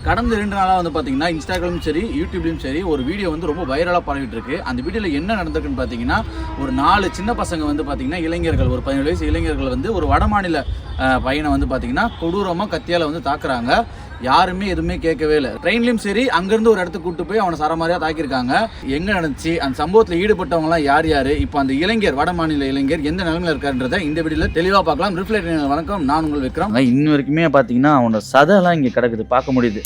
கடந்த 2 நாளாக வந்து பார்த்தீங்கன்னா இன்ஸ்டாகிராமும் சரி யூடியூப்லையும் சரி ஒரு வீடியோ வந்து ரொம்ப வைரலாக பரவிட்டு இருக்கு. அந்த வீடியோவில் என்ன நடந்திருக்குன்னு பார்த்தீங்கன்னா, ஒரு 4 சின்ன பசங்க வந்து பார்த்தீங்கன்னா இளைஞர்கள், ஒரு 17 வயசு இளைஞர்கள் வந்து ஒரு வடமாநில பையனை வந்து பார்த்தீங்கன்னா கொடூரமாக கத்தியால் வந்து தாக்குறாங்க. யாருமே எதுவுமே கேட்கவே இல்லை. ட்ரெயின்லையும் சரி அங்கேருந்து ஒரு இடத்துக்கு கூட்டு போய் அவனை சரமாரியாக தாக்கியிருக்காங்க. எங்கே நடந்துச்சு, அந்த சம்பவத்தில் ஈடுபட்டவங்களாம் யார் யார், இப்போ அந்த இளைஞர் வடமாநில இளைஞர் எந்த நிலைமையில் இருக்காருன்றதை இந்த வீடியோவில் தெளிவாக பார்க்கலாம். ரிஃப்ளெக்ட் வணக்கம், நான் உங்கள் விக்ரம். இன்ன வரைக்குமே பார்த்தீங்கன்னா அவனோட சதைலாம் இங்கே கிடக்குது, பார்க்க முடியுது.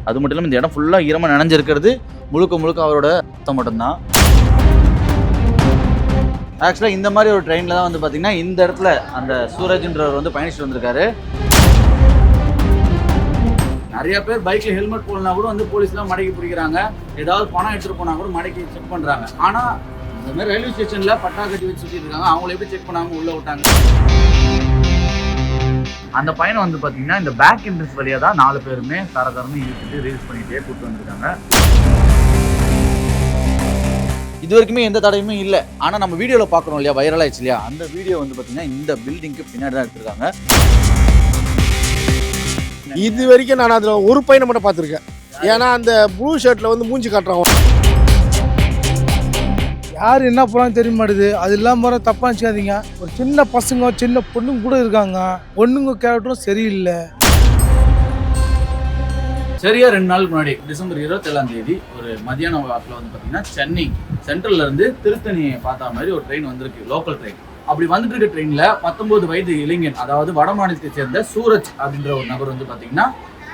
அது மட்டும் இல்லாமல் இந்த இடம் ஃபுல்லாக ஈரமாக நனைஞ்சிருக்கிறது முழுக்க அவரோட ரத்தம் மட்டும்தான். ஆக்சுவலாக இந்த மாதிரி ஒரு ட்ரெயினில் தான் வந்து பார்த்தீங்கன்னா இந்த இடத்துல அந்த சூரஜ்ன்றவர் வந்து பயணிச்சுட்டு வந்திருக்காரு. நிறைய பேர் பைக்கில் ஹெல்மெட் போடலாம் கூட வந்து போலீஸ்லாம் மடக்கி பிடிக்கிறாங்க. ஏதாவது பணம் எடுத்துகிட்டு போனால் கூட மடக்கி செக் பண்ணுறாங்க. ஆனால் இந்த மாதிரி ரயில்வே ஸ்டேஷனில் பட்டா கட்டி வச்சு சுற்றிட்டு இருக்காங்க. அவங்கள எப்படி செக் பண்ணாமல் உள்ளே விட்டாங்க. அந்த பையனை வந்து பார்த்தீங்கன்னா இந்த பேக் என்ட்ரன்ஸ் வழியாக தான் 4 பேருமே தரன்னு இழுத்துட்டு ரீல்ஸ் பண்ணிகிட்டே கூப்பிட்டு வந்துருக்காங்க. இது வரைக்குமே எந்த தடையுமே இல்லை. ஆனால் நம்ம வீடியோவில் பார்க்குறோம் இல்லையா, வைரல் ஆயிடுச்சு இல்லையா, அந்த வீடியோ வந்து பார்த்தீங்கன்னா இந்த பில்டிங்க்கு பின்னாடி தான் எடுத்திருக்காங்க. இது வரைக்கும் நான் அதில் ஒரு பையனை மட்டும் பார்த்துருக்கேன். ஏன்னா அந்த ப்ளூ ஷர்ட்டில் வந்து மூஞ்சி காட்டுறான். யார் என்ன போகிறான்னு தெரிய மாட்டுது. அது இல்லாமல் வர தப்பாக நினச்சிக்காதீங்க. ஒரு சின்ன பசங்க சின்ன பொண்ணுங்க கூட இருக்காங்க. பொண்ணுங்க கேரக்டரும் சரியில்லை. சரியா 2 நாளுக்கு முன்னாடி டிசம்பர் 27ஆம் தேதி ஒரு மதியான வாக்கில் வந்து பார்த்தீங்கன்னா சென்னை சென்ட்ரல்ல இருந்து திருத்தணியை பார்த்தா மாதிரி ஒரு ட்ரெயின் வந்திருக்கு, லோக்கல் ட்ரெயின். அப்படி வந்துட்டு இருக்க ட்ரெயினில் 19 வயது இளைஞன், அதாவது வட மாநிலத்தை சேர்ந்த சூரஜ் அப்படின்ற ஒரு நபர் வந்து பார்த்தீங்கன்னா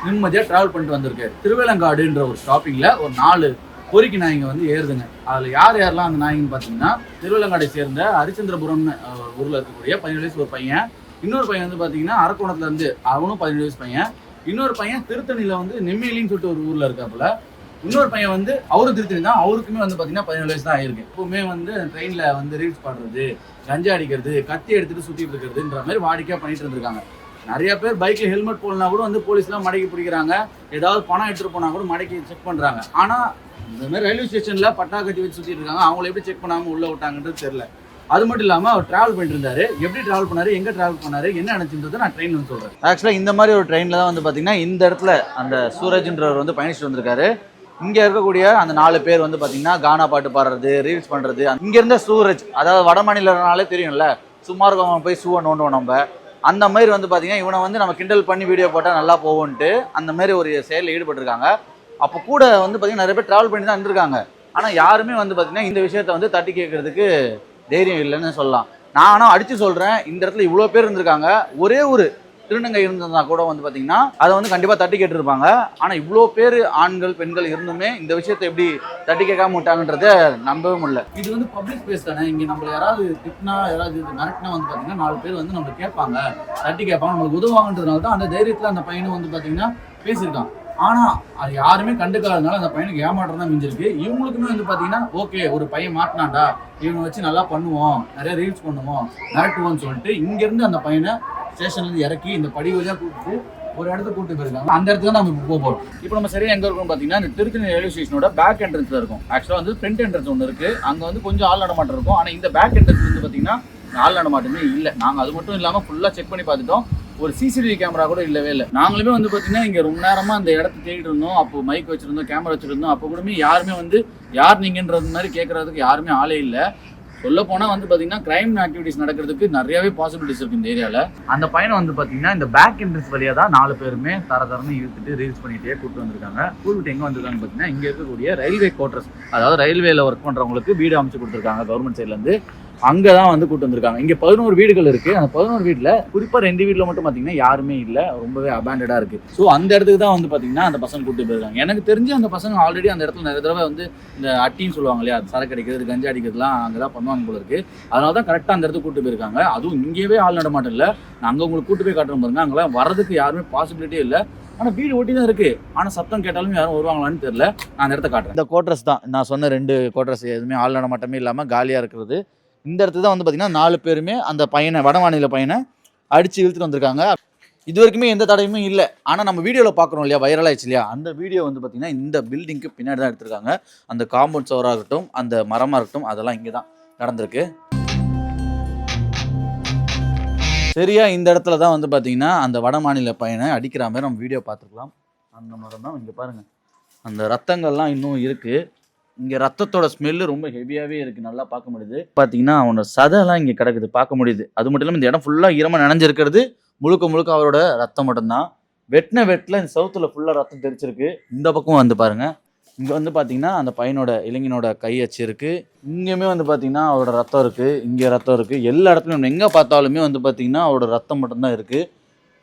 நிம்மதியாக டிராவல் பண்ணிட்டு வந்திருக்காரு. திருவேலங்காடுன்ற ஒரு ஸ்டாப்பிங்கில் ஒரு 4 பொறிக்கு நாய்ங்க வந்து ஏறுதுங்க. அதில் யாரெல்லாம் அந்த நாய்ங்கன்னு பார்த்தீங்கன்னா திருவேலங்காடை சேர்ந்த ஹரிச்சந்திரபுரம் ஊரில் இருக்கக்கூடிய 17 வயசு ஒரு பையன், இன்னொரு பையன் வந்து பார்த்தீங்கன்னா அரக்கோணத்துல இருந்து அவனும் 17 வயசு பையன், இன்னொரு பையன் திருத்தணியில் வந்து நெம்மேலின்னு சொல்லிட்டு ஒரு ஊரில் இருக்காப்புல, இன்னொரு பையன் வந்து அவரும் திருத்தணி தான், அவருக்குமே வந்து பார்த்தீங்கன்னா 17 வயசு தான் ஆயிருக்கு. எப்பவுமே வந்து ட்ரெயினில் வந்து ரீல்ஸ் பாடுறது, கஞ்சா அடிக்கிறது, கத்தி எடுத்துட்டு சுற்றிட்டு இருக்கிறதுன்ற மாதிரி வாடிக்கையாக பண்ணிட்டு இருந்திருக்காங்க. நிறைய பேர் பைக்கில் ஹெல்மெட் போடலாம் கூட வந்து போலீஸ்லாம் மடக்கி பிடிக்கிறாங்க. ஏதாவது பணம் எடுத்துகிட்டு போனால் கூட மடக்கி செக் பண்ணுறாங்க. ஆனால் இந்த மாதிரி ரயில்வே ஸ்டேஷனில் பட்டா கட்டி வச்சு சுற்றிட்டு இருக்காங்க. அவங்கள எப்படி செக் பண்ணாமல் உள்ளே விட்டாங்கன்றது தெரியல. அது மட்டும் இல்லாமல் அவர் ட்ராவல் பண்ணிட்டு இருந்தாரு. எப்படி ட்ராவல் பண்ணாரு, எங்கே ட்ராவல் பண்ணாரு, என்ன நினைச்சிருந்தது நான் ட்ரெயின் வந்து சொல்கிறேன். ஆக்சுவலாக இந்த மாதிரி ஒரு ட்ரெயினில் தான் வந்து பார்த்தீங்கன்னா இந்த இடத்துல அந்த சூரஜ்ன்றவர் வந்து பயணிச்சுட்டு வந்திருக்காரு. இங்கே இருக்கக்கூடிய அந்த 4 பேர் வந்து பார்த்தீங்கன்னா கானா பாட்டு பாடுறது, ரீல்ஸ் பண்ணுறது. இங்கே இருந்த சூரஜ், அதாவது வட மாநிலனாலே தெரியும்ல, சும்மா இருக்கவங்க போய் சூவை நோண்டுவோம் நம்ம. அந்த மாதிரி வந்து பார்த்தீங்கன்னா இவனை வந்து நம்ம கிண்டல் பண்ணி வீடியோ போட்டால் நல்லா போவோன்ட்டு அந்த மாதிரி ஒரு செயலில் ஈடுபட்டிருக்காங்க. அப்போ கூட வந்து பார்த்தீங்கன்னா நிறைய பேர் ட்ராவல் பண்ணி தான் இருந்திருக்காங்க. ஆனால் யாருமே வந்து பார்த்தீங்கன்னா இந்த விஷயத்த வந்து தட்டி கேட்கறதுக்கு தைரியம் இல்லைன்னு சொல்லலாம். நான் ஆனால் அடித்து சொல்கிறேன், இந்த இடத்துல இவ்வளோ பேர் இருந்திருக்காங்க. ஒரே ஒரு திருநங்கை இருந்ததுனா கூட வந்து பார்த்தீங்கன்னா அதை வந்து கண்டிப்பாக தட்டி கேட்டுருப்பாங்க. ஆனால் இவ்வளோ பேர் ஆண்கள் பெண்கள் இருந்துமே இந்த விஷயத்தை எப்படி தட்டி கேட்காம விட்டாங்கன்றத நம்பவே முடியல. இது வந்து பப்ளிக் ஸ்பேஸ் தானே. இங்கே நம்மள யாராவது திட்டினா, யாராவது மிரட்டினா வந்து பார்த்தீங்கன்னா 4 பேர் வந்து நம்மளை கேட்பாங்க, தட்டி கேட்பாங்க, நம்மளுக்கு உதவாங்கன்றதுனால தான் அந்த தைரியத்தில் அந்த பையனும் வந்து பார்த்தீங்கன்னா பேசியிருக்கான். ஆனால் அது யாருமே கண்டுக்காதனால அந்த பையனுக்கு ஏமாற்றம் தான் மிஞ்சிருக்கு. இவங்களுக்குமே வந்து பார்த்தீங்கன்னா ஓகே, ஒரு பையன் மாட்டினாண்டா, இவங்க வச்சு நல்லா பண்ணுவோம், நிறைய ரீல்ஸ் பண்ணுவோம், மிரட்டுவோம்னு சொல்லிட்டு இங்கேருந்து அந்த பையனை ஸ்டேஷன்லேருந்து இறக்கி இந்த படி வழியாக கூப்பிட்டு ஒரு இடத்துக்கு கூப்பிட்டு போயிருக்காங்க. அந்த இடத்துக்கு தான் நம்ம இப்போ போகிறோம். இப்போ நம்ம சரியாக எங்கே இருக்கோம்னு பார்த்தீங்கன்னா இந்த திருத்தணி ரயில்வே ஸ்டேஷனோட பேக் என்ட்ரன்ஸில் இருக்கும். ஆக்சுவலாக வந்து ஃப்ரண்ட் என்ட்ரன்ஸ் ஒன்று இருக்குது, அங்கே வந்து கொஞ்சம் ஆள் நடமாட்டம் இருக்கும். ஆனால் இந்த பேக் என்ட்ரன்ஸ் வந்து பார்த்தீங்கன்னா ஆள் நடமாட்டமே இல்லை. நாங்கள் அது மட்டும் இல்லாமல் ஃபுல்லாக செக் பண்ணி பார்த்துட்டோம். ஒரு சிசிடிவி கேமரா கூட இல்லவே இல்லை. நாங்களுமே வந்து பார்த்தீங்கன்னா இங்கே ரொம்ப நேரமாக அந்த இடத்த தேடிட்டு இருந்தோம். அப்போ மைக் வச்சுருந்தோம், கேமரா வச்சுருந்தோம். அப்போ கூடமே யாருமே வந்து யார் நீங்கன்றது மாதிரி கேட்குறதுக்கு யாருமே ஆளே இல்லை. சொல்ல போனால் வந்து பார்த்தீங்கன்னா கிரைம் ஆக்டிவிட்டிஸ் நடக்கிறதுக்கு நிறையவே பாசிபிலிட்டிஸ் இருக்குது இந்த ஏரியாவில். அந்த பையனை வந்து பார்த்தீங்கன்னா இந்த பேக் என்ட்ரன்ஸ் வழியாக தான் 4 பேருமே தரன்னு இழுத்துட்டு ரீல்ஸ் பண்ணிகிட்டே கூப்பிட்டு வந்திருக்காங்க. கூப்பிட்டு எங்கே வந்திருக்காங்கன்னு பார்த்தீங்கன்னா இங்கே இருக்கக்கூடிய ரயில்வே குவார்டர்ஸ், அதாவது ரயில்வேல ஒர்க் பண்ணுறவங்களுக்கு வீடு அமைச்சு கொடுத்துருக்காங்க கவர்மெண்ட் சைட்லேருந்து. அங்கே தான் வந்து கூட்டு வந்திருக்காங்க. இங்கே 11 வீடுகள் இருக்குது. அந்த 11 வீட்டில் குறிப்பாக 2 வீட்டில் மட்டும் பார்த்தீங்கன்னா யாருமே இல்லை, ரொம்பவே அபேண்டடாக இருக்குது. ஸோ அந்த இடத்துக்கு தான் வந்து பார்த்தீங்கன்னா அந்த பசங்க கூட்டு போயிருக்காங்க. எனக்கு தெரிஞ்சு அந்த பசங்க ஆல்ரெடி அந்த இடத்துல நிறைய தடவை வந்து இந்த அட்டின்னு சொல்லுவாங்க இல்லையா, சரக்கு அடிக்கிறது, கஞ்சா அடிக்கிறதுலாம் அங்கே தான் பண்ணுவாங்க போல இருக்குது. அதனால தான் கரெக்டாக அந்த இடத்துக்கு கூட்டு போயிருக்காங்க. அதுவும் இங்கேயே ஆள் நடமாட்டம் இல்லை. நான் அங்கே உங்களுக்கு கூட்டு போய் காட்டுற பாருங்க, அங்கெல்லாம் வரதுக்கு யாருமே பாசிபிலிட்டியே இல்லை. ஆனால் வீடு ஒட்டி தான் இருக்குது. ஆனால் சத்தம் கேட்டாலும் யாரும் வருவாங்களான்னு தெரியல. நான் அந்த இடத்த காட்டுறேன். இந்த குவார்டர்ஸ் தான் நான் சொன்ன 2 குவார்டர்ஸ், எதுவுமே ஆள் நடமாட்டமே இல்லாமல் காலியாக இருக்கிறது. இந்த இடத்துல தான் வந்து பார்த்தீங்கன்னா 4 பேருமே அந்த பையனை, வட மாநில பையனை அடித்து இழுத்துட்டு வந்திருக்காங்க. இது வரைக்குமே எந்த தடையுமே இல்லை. ஆனால் நம்ம வீடியோவில் பார்க்குறோம் இல்லையா, வைரல் ஆயிடுச்சு இல்லையா, அந்த வீடியோ வந்து பார்த்தீங்கன்னா இந்த பில்டிங்க்கு பின்னாடி தான் எடுத்திருக்காங்க. அந்த காம்பவுண்ட் சவராக இருக்கட்டும், அந்த மரமாக இருக்கட்டும், அதெல்லாம் இங்கே தான் நடந்திருக்கு. சரியா இந்த இடத்துல தான் வந்து பார்த்தீங்கன்னா அந்த வட மாநில பையனை அடிக்கிற மாதிரி நம்ம வீடியோ பார்த்துருக்கலாம். அந்த மாதிரி தான் இங்கே பாருங்கள், அந்த ரத்தங்கள்லாம் இன்னும் இருக்குது. இங்கே ரத்தத்தோட ஸ்மெல்லு ரொம்ப ஹெவியாகவே இருக்குது, நல்லா பார்க்க முடியுது. பார்த்தீங்கன்னா அவனோட சதைலாம் இங்கே கிடக்குது, பார்க்க முடியுது. அது மட்டும் இல்லாமல் இந்த இடம் ஃபுல்லாக ஈரமாக நனைஞ்சிருக்கிறது முழுக்க முழுக்க அவரோட ரத்தம் மட்டும்தான். வெட்டில் இந்த சவுத்தில் ஃபுல்லாக ரத்தம் தெரிச்சிருக்கு. இந்த பக்கம் வந்து பாருங்கள், இங்கே வந்து பார்த்தீங்கன்னா அந்த பையனோட இளைஞனோட கை அச்சு இருக்குது. இங்கேயுமே வந்து பார்த்தீங்கன்னா அவரோட ரத்தம் இருக்குது, இங்கே ரத்தம் இருக்குது. எல்லா இடத்துலையும் எங்கே பார்த்தாலுமே வந்து பார்த்தீங்கன்னா அவரோட ரத்தம் மட்டும்தான் இருக்குது.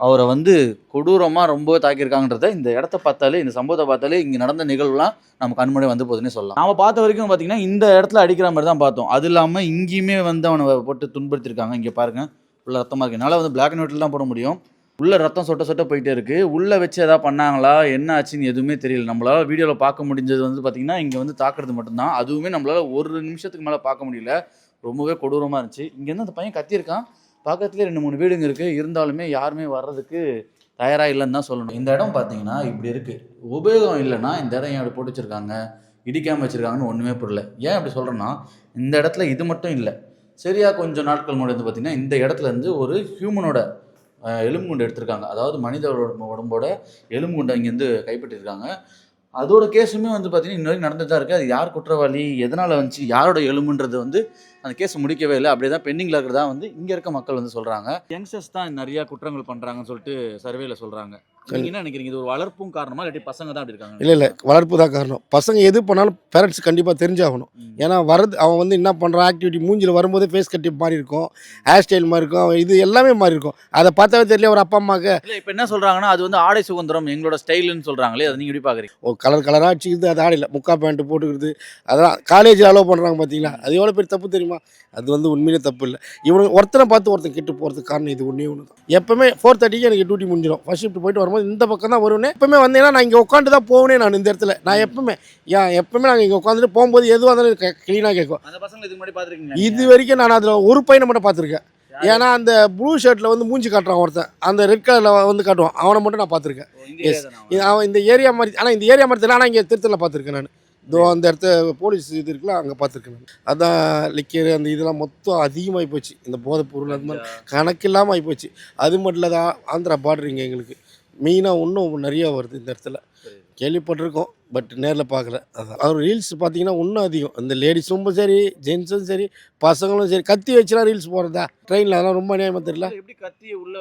அவரை வந்து கொடூரமாக ரொம்ப தாக்கியிருக்காங்கன்றத இந்த இடத்த பார்த்தாலே, இந்த சம்பவத்தை பார்த்தாலே இங்கே நடந்த நிகழ்வுலாம் நம்ம கண்முறை வந்து போதுன்னே சொல்லலாம். நாம் பார்த்த வரைக்கும் பார்த்தீங்கன்னா இந்த இடத்துல அடிக்கிற மாதிரி தான் பார்த்தோம். அது இல்லாமல் இங்கேயுமே வந்து அவனை போட்டு துன்படுத்திருக்காங்க. இங்கே பாருங்கள், உள்ள ரத்தமாக இருக்குது. என்னால் வந்து பிளாக் அண்ட் ஒயிட்டில் தான் போட முடியும். உள்ள ரத்தம் சொட்ட சொட்ட போயிட்டே இருக்குது. உள்ளே வச்சு எதாவது பண்ணாங்களா, என்ன ஆச்சுன்னு எதுவுமே தெரியல. நம்மளால் வீடியோவில் பார்க்க முடிஞ்சது வந்து பார்த்திங்கன்னா இங்கே வந்து தாக்குறது மட்டும்தான். அதுவுமே நம்மளால் ஒரு நிமிஷத்துக்கு மேலே பார்க்க முடியல. ரொம்பவே கொடூரமாக இருந்துச்சு. இங்கேருந்து அந்த பையன் கத்தியிருக்கான். பக்கத்துலேயே 2-3 வீடுங்க இருக்குது. இருந்தாலுமே யாருமே வர்றதுக்கு தயாராக இல்லைன்னு தான் சொல்லணும். இந்த இடம் பார்த்தீங்கன்னா இப்படி இருக்குது. உபயோகம் இல்லைன்னா இந்த இடம் ஏன் அப்படி போட்டு வச்சுருக்காங்க, இடிக்காமல் வச்சுருக்காங்கன்னு ஒன்றுமே புரியல. ஏன் அப்படி சொல்கிறேன்னா, இந்த இடத்துல இது மட்டும் இல்லை, சரியாக கொஞ்சம் நாட்கள் முன்னாடி வந்து பார்த்திங்கன்னா இந்த இடத்துல இருந்து ஒரு ஹியூமனோட எலும்புகுண்டை எடுத்திருக்காங்க. அதாவது மனிதரோட உடம்போட எலும்புகுண்டை இங்கேருந்து கைப்பற்றிருக்காங்க. அதோட கேஸுமே வந்து பார்த்தீங்கன்னா இன்ன வரைக்கும் நடந்துட்டு தான் இருக்குது. அது யார் குற்றவாளி, எதனால் வந்துச்சு, யாரோட எலும்புன்றது வந்து அந்த கேஸ் முடிக்கவே இல்லை. அப்படியே தான் பெண்டிங்கில் இருக்கிறதா வந்து இங்கே இருக்க மக்கள் வந்து சொல்கிறாங்க. யங்ஸ்டர்ஸ் தான் நிறையா குற்றங்கள் பண்ணுறாங்கன்னு சொல்லிட்டு சர்வேல சொல்கிறாங்க. நீங்கள் என்ன நினைக்கிறீங்க, இது ஒரு வளர்ப்பும் காரணமா இல்லாட்டி பசங்க தான் அப்படி இருக்காங்க? இல்லை வளர்ப்பு தான் காரணம். பசங்க எது பண்ணாலும் பேரண்ட்ஸ் கண்டிப்பாக தெரிஞ்சாகணும். ஏன்னா அவன் வந்து என்ன பண்ணுறான், ஆக்டிவிட்டி மூஞ்சில் வரும்போதே ஃபேஸ் கட்டி மாறி இருக்கும், ஹேர் ஸ்டைல் மாதிரி இருக்கும், இது எல்லாமே மாறி இருக்கும். அதை பார்த்தாவே தெரியல ஒரு அப்பா அம்மாவுக்கு. இல்லை இப்போ என்ன சொல்கிறாங்கன்னா, அது வந்து ஆடை சுதந்திரம் எங்களோட ஸ்டைலுன்னு சொல்கிறாங்களே, அதை நீங்கள் எப்படி பார்க்குறீங்க? கலராக அடிச்சுக்கிது, அது ஆடையில் முக்கா பேண்ட்டு போட்டுக்கிறது, அதெல்லாம் காலேஜில் அலோவ் பண்ணுறாங்க பார்த்தீங்களா, அது எவ்வளோ பேர் தப்பு தெரியுமா? அது வந்து உண்மையிலே தப்பு இல்லை. இவனுக்கு ஒருத்தனை பார்த்து ஒருத்தன் கெட்டு போகிறதுக்கு காரணம் இது ஒன்றே ஒன்று தான். எப்போவுமே 4:30க்கு எனக்கு டியூட்டி முடிஞ்சிடும். ஃபர்ஸ்ட் ஷிஃப்ட் போயிட்டு வரும்போது இந்த பக்கம் தான் வருவேன். எப்பவுமே வந்தேன்னா நான் இங்கே உட்காந்து தான் போவேனே. நான் இந்த இடத்துல நான் எப்பவுமே நாங்கள் இங்கே உட்காந்துட்டு போகும்போது எதுவாக இருந்தாலும் க்ளீனாக கேட்கும். அந்த பசங்க இதுக்கு முன்னாடி பார்த்துருக்கீங்க? இது வரைக்கும் நான் அதில் ஒரு பையனை மட்டும் பார்த்துருக்கேன். ஏன்னா அந்த ப்ளூ ஷர்ட்டில் வந்து மூஞ்சி காட்டுறான் ஒருத்தன், அந்த ரெட் கலரில் வந்து காட்டுவான், அவனை மட்டும் நான் பார்த்துருக்கேன். எஸ், அவன் இந்த ஏரியா மாதிரி. ஆனால் இந்த ஏரியா மாதிரி தெரியல, ஆனால் இங்கே திருத்தலில் பார்த்துருக்கேன் நான். இதோ அந்த இடத்த போலீஸ் இது இருக்குல்ல, அங்கே பார்த்துருக்கேன் நான். அதான் லிக்கர் அந்த இதெல்லாம் மொத்தம் அதிகமாகி போச்சு. இந்த போதைப் பொருள் அது மாதிரி கணக்கு இல்லாமல் ஆகி போச்சு. அது மட்டும் இல்லை, ஆந்திரா பார்டர் இங்கே எங்களுக்கு மெயினாக இன்னும் நிறையா வருது இந்த இடத்துல. கேள்விப்பட்டிருக்கோம், பட் நேரில் பார்க்கல. அதான் அவர் ரீல்ஸ் பார்த்தீங்கன்னா இன்னும் அதிகம். அந்த லேடிஸும் சரி, ஜென்ஸும் சரி, பசங்களும் சரி, கத்தி வச்சுலாம் ரீல்ஸ் போடுறதா ட்ரெயினில், அதெல்லாம் ரொம்ப நியாயமாக தெரியல. எப்படி கத்தியை உள்ள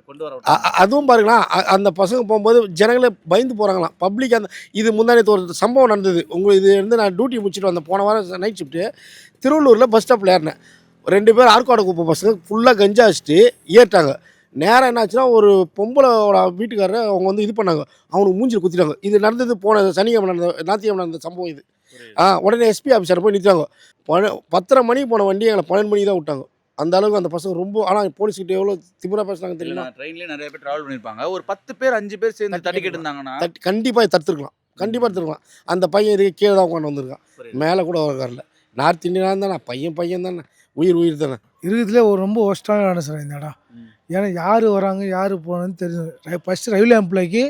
கொண்டு வர? அதுவும் பாருங்களேன், அந்த பசங்க போகும்போது ஜனங்களே பயந்து போகிறாங்களாம், பப்ளிக். அந்த இது முந்தானத்து ஒரு சம்பவம் நடந்தது. இது இருந்து நான் டியூட்டி முடிச்சுட்டு வந்தேன் போன வாரம் நைட் ஷிஃப்ட்டு. திருவள்ளூரில் பஸ் ஸ்டாப்பில் ஏறினேன். 2 பேர் ஆர்காடு குப்பை பசங்க ஃபுல்லாக கஞ்சா வச்சுட்டு ஏறிட்டாங்க. நேரம் என்னாச்சுன்னா, ஒரு பொம்பளோட வீட்டுக்காரரை அவங்க வந்து இது பண்ணாங்க, அவனுக்கு மூஞ்சில் குத்திட்டாங்க. இது நடந்தது போன சனிக்கிழமை ஞாயிற்றுக்கிழமை நடந்த சம்பவம் இது. உடனே எஸ்பி ஆஃபீஸரை போய் நிறுத்தாங்க. 10:30 மணிக்கு போன வண்டி எங்களை 12 மணிக்கு தான் விட்டாங்க. அந்த அளவுக்கு அந்த பசங்க ரொம்ப. ஆனால் போலீஸ்கிட்ட எவ்வளோ திமிரா பேசுனாங்க தெரியல. ட்ரெயின்லேயே நிறைய பேர் ட்ராவல் பண்ணியிருப்பாங்க. ஒரு 10 பேர் 5 பேர் சேர்ந்து தட்டிக்கிட்டு இருந்தாங்கன்னா கண்டிப்பாக தடுத்துருக்கலாம். அந்த பையன் இதுக்கு கீழே தான் உட்காந்து வந்திருக்கான், மேலே கூட வரல. நார்த் இந்தியனாக தானே பையன் தானே, உயிர் தானே. இருக்கிறதுலே ஒரு ரொம்ப ஒஸ்ட்டான இடம் சார் இந்த இடம். ஏன்னா யார் வராங்க யார் போகணுன்னு தெரியும். ஃபஸ்ட்டு ரயில்வே எம்ப்ளாய்க்கு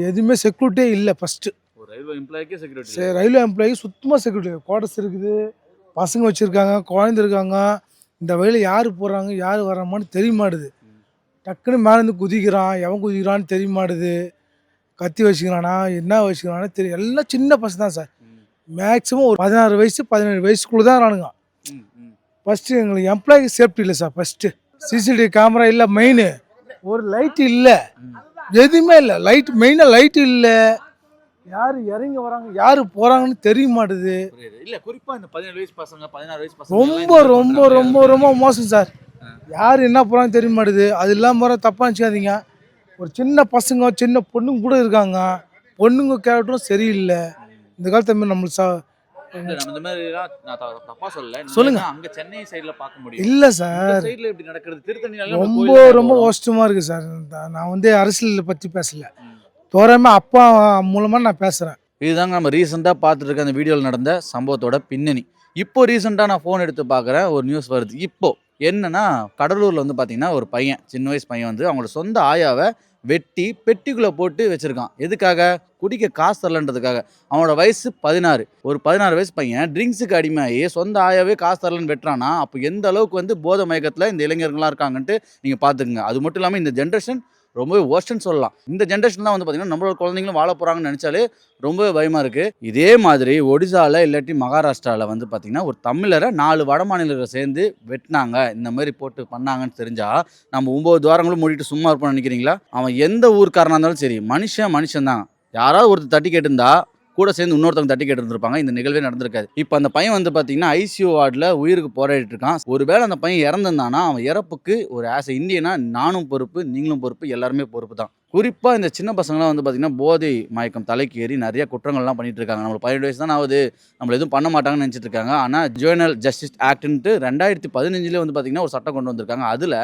எதுவுமே செக்யூரிட்டியே இல்லை. ஃபஸ்ட்டு ரயில்வே எம்ப்ளாய்க்கே செக்யூரிட்டி, ரயில்வே எம்ப்ளாய்க்கு சுத்தமாக செக்யூரிட்டி. குவார்டர்ஸ் இருக்குது, பசங்க வச்சுருக்காங்க, குழந்தை இருக்காங்க. இந்த வழியில் யார் போகிறாங்க யார் வராமான்னு தெரிய மாட்டுது. டக்குன்னு மேலேருந்து குதிக்கிறான், எவன் குதிக்கிறான்னு தெரிய மாட்டுது. கத்தி வச்சுக்கிறானா என்ன வச்சுக்கிறானே தெரியும். எல்லாம் சின்ன பசங்க தான் சார். மேக்ஸிமம் ஒரு 16 வயசு 17 வயசுக்குள்ளே தான் வரானுங்க. ஃபஸ்ட்டு எங்களுக்கு எம்ப்ளாய்க்கு சேஃப்டி இல்லை சார். ஃபஸ்ட்டு சிசிடிவி கேமரா இல்லை, மெயின் ஒரு லைட்டு இல்லை, எதுவுமே இல்லை. லைட் மெயினாக லைட்டு இல்லை. யார் இறங்கி வராங்க யார் போகிறாங்கன்னு தெரிய மாட்டுது. இல்லை குறிப்பாக இந்த 17 வயசு பசங்க 16 வயசு பசங்க ரொம்ப ரொம்ப ரொம்ப ரொம்ப மோசம் சார். யார் என்ன போகிறாங்கன்னு தெரிய மாட்டுது. அது இல்லாமல் வர தப்பாக நினச்சிக்காதீங்க. ஒரு சின்ன பசங்க சின்ன பொண்ணுங்க கூட இருக்காங்க. பொண்ணுங்க கேரக்டரும் சரியில்லை இந்த காலத்து மாதிரி. நம்மளுக்கு இந்த மாதிரி நான் தப்பா சொல்லல, சொல்லுங்க. அங்க சென்னை சைடுல பார்க்க முடியும். இல்லை சார், சைடுல இப்படி நடக்கிறது திருத்தணியில ரொம்ப ரொம்ப கஷ்டமாக இருக்குது சார். நான் வந்து அரசியல் பற்றி பேசல, தோராயமாக அப்பா மூலமாக நான் பேசுகிறேன். இதுதாங்க நம்ம ரீசெண்டாக பார்த்துட்டு இருக்க அந்த வீடியோவில் நடந்த சம்பவத்தோட பின்னணி. இப்போ ரீசெண்டாக நான் ஃபோன் எடுத்து பார்க்குறேன், ஒரு நியூஸ் வருது. இப்போ என்னன்னா, கடலூரில் வந்து பார்த்தீங்கன்னா ஒரு பையன், சின்ன வயசு பையன் வந்து அவங்களோட சொந்த ஆயாவை வெட்டி பெட்டிக்குள்ளே போட்டு வச்சுருக்கான். எதுக்காக? குடிக்க காசு தரலன்றதுக்காக. அவனோட வயசு 16. ஒரு 16 வயசு பையன் ட்ரிங்க்ஸுக்கு அடிமையாகி சொந்த ஆயாவே காசு தரலன்னு வெட்டுறான்னா, அப்போ எந்த அளவுக்கு வந்து போதை மயக்கத்தில் இந்த இளைஞர்கள்லாம் இருக்காங்கன்ட்டு நீங்கள் பார்த்துக்குங்க. அது மட்டும் இல்லாமல் இந்த ஜென்ரேஷன் ரொம்பவே ஒர்ஸ்ட்ன்னு சொல்லலாம். இந்த ஜென்ரேஷன் தான் வந்து பார்த்தீங்கன்னா, நம்மளோட குழந்தைங்களும் வாழ போகிறாங்கன்னு நினச்சாலே ரொம்பவே பயமாக இருக்குது. இதே மாதிரி ஒடிசாவில் இல்லாட்டி மகாராஷ்டிராவில் வந்து பார்த்தீங்கன்னா, ஒரு தமிழரை 4 வட மாநிலரை சேர்ந்து வெட்டினாங்க, இந்த மாதிரி போட்டு பண்ணாங்கன்னு தெரிஞ்சால் நம்ம 9 துவாரங்களும் மூடிட்டு சும்மா இருப்போம்னு நினைக்கிறீங்களா? அவன் எந்த ஊருக்காரனாக இருந்தாலும் சரி, மனுஷன் தான். யாராவது ஒருத்தர் தட்டி கேட்டிருந்தா கூட சேர்ந்து இன்னொருத்தவங்க தட்டி கேட்டு இருந்திருப்பாங்க. இந்த நிகழ்வே நடந்திருக்காது. இப்போ அந்த பையன் வந்து பார்த்தீங்கன்னா ஐசியூ வார்டில் உயிருக்கு போராடிட்டு இருக்கான். ஒருவேளை அந்த பையன் இறந்திருந்தானா அவன் இறப்புக்கு ஒரு ஆஸ் எ இந்தியனா நானும் பொறுப்பு, நீங்களும் பொறுப்பு, எல்லாருமே பொறுப்பு தான். குறிப்பாக இந்த சின்ன பசங்களாம் வந்து பார்த்தீங்கன்னா போதை மயக்கம் தலைக்கு ஏறி நிறைய குற்றங்கள்லாம் பண்ணிட்டு இருக்காங்க. நம்மளுக்கு 17 வயசு தான் ஆகுது, நம்மள எதுவும் பண்ண மாட்டாங்கன்னு நினச்சிட்டு இருக்காங்க. ஆனால் ஜுவனல் ஜஸ்டிஸ் ஆக்ட்ன்ட்டு 2015 வந்து பார்த்தீங்கன்னா ஒரு சட்டம் கொண்டு வந்திருக்காங்க. அதில்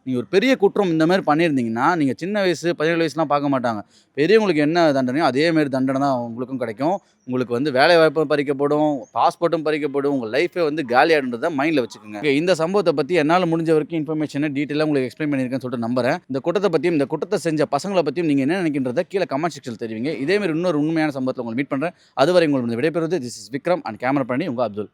நீங்கள் ஒரு பெரிய குற்றம் இந்த மாதிரி பண்ணியிருந்தீங்கன்னா நீங்கள் சின்ன வயசு 17 வயசுலாம் பார்க்க மாட்டாங்க. பெரியவங்களுக்கு என்ன தண்டனையோ அதேமாரி தண்டனை தான் உங்களுக்கும் கிடைக்கும். உங்களுக்கு வந்து வேலை வாய்ப்பும் பறிக்கப்படும், பாஸ்போர்ட்டும் பறிக்கப்படும், உங்கள் லைஃபே வந்து காலியாடுன்றதை மைண்டில் வச்சுக்கோங்க. இந்த சம்பவத்தை பற்றி என்னால் முடிஞ்ச வரைக்கும் இன்ஃபர்மேஷனை டீட்டெயிலாக உங்களுக்கு எக்ஸ்பிளைன் பண்ணியிருக்கேன்னு சொல்லிட்டு நம்புறேன். இந்த குற்றத்தை பற்றியும் இந்த குற்றத்தை செஞ்ச பசங்களை பற்றியும் நீங்கள் என்ன நினைக்கின்றதை கீழே கமெண்ட் செக்ஷனில் தெரிவிங்க. இதேமாதிரி இன்னொரு உண்மையான சம்பவத்தில் உங்களை மீட் பண்ணுறேன். அதுவரை உங்களுக்கு விடைபெறுவது this is Vikram and camera பண்ணி உங்கள் அப்துல்.